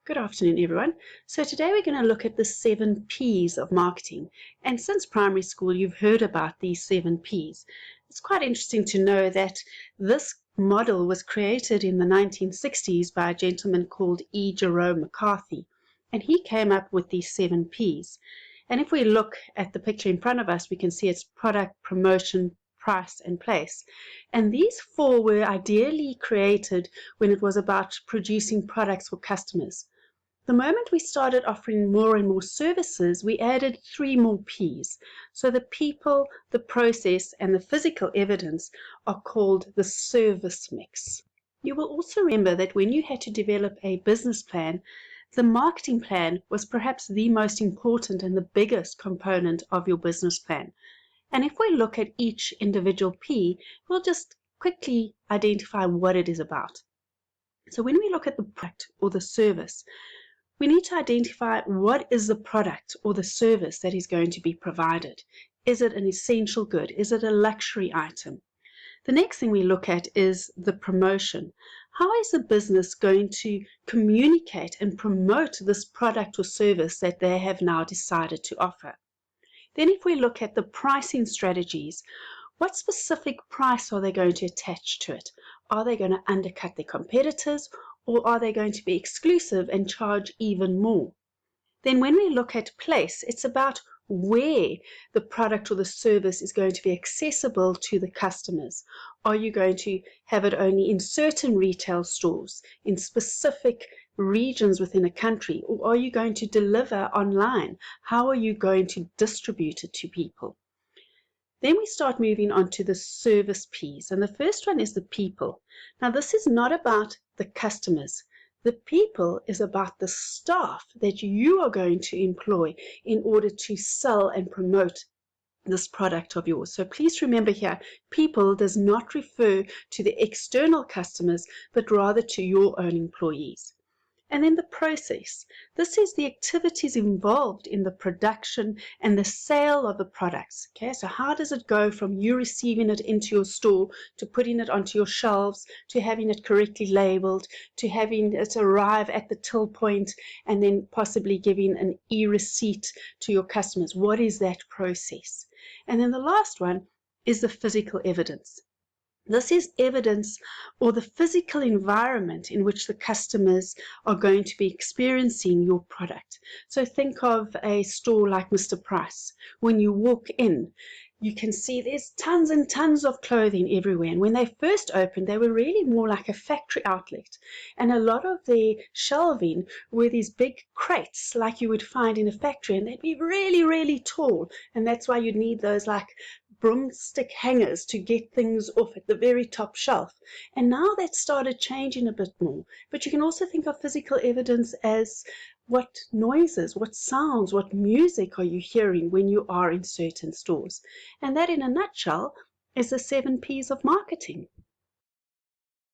Good afternoon, everyone. So today we're going to look at the 7 P's of marketing. And since primary school, you've heard about these 7 P's. It's quite interesting to know that this model was created in the 1960s by a gentleman called E. Jerome McCarthy. And he came up with these 7 P's. And if we look at the picture in front of us, we can see it's product, promotion, price, and place. And these 4 were ideally created when it was about producing products for customers. The moment we started offering more and more services, we added 3 more P's. So the people, the process, and the physical evidence are called the service mix. You will also remember that when you had to develop a business plan, the marketing plan was perhaps the most important and the biggest component of your business plan. And if we look at each individual P, we'll just quickly identify what it is about. So when we look at the product or the service, we need to identify what is the product or the service that is going to be provided. Is it an essential good? Is it a luxury item? The next thing we look at is the promotion. How is the business going to communicate and promote this product or service that they have now decided to offer? Then if we look at the pricing strategies, what specific price are they going to attach to it? Are they going to undercut their competitors, or are they going to be exclusive and charge even more? Then when we look at place, it's about where the product or the service is going to be accessible to the customers. Are you going to have it only in certain retail stores, in specific regions within a country, or are you going to deliver online? How are you going to distribute it to people? Then we start moving on to the service P's, and the first one is the people. Now this is not about the customers. The people is about the staff that you are going to employ in order to sell and promote this product of yours. So please remember here, people does not refer to the external customers, but rather to your own employees. And then the process. This is the activities involved in the production and the sale of the products. Okay, so how does it go from you receiving it into your store, to putting it onto your shelves, to having it correctly labeled, to having it arrive at the till point, and then possibly giving an e-receipt to your customers? What is that process? And then the last one is the physical evidence. This is evidence or the physical environment in which the customers are going to be experiencing your product. So think of a store like Mr. Price. When you walk in, you can see there's tons and tons of clothing everywhere. And when they first opened, they were really more like a factory outlet. And a lot of their shelving were these big crates like you would find in a factory, and they'd be really, really tall. And that's why you'd need those like broomstick hangers to get things off at the very top shelf. And now that started changing a bit more. But you can also think of physical evidence as what noises, what sounds, what music are you hearing when you are in certain stores. And that in a nutshell is the 7 P's of marketing.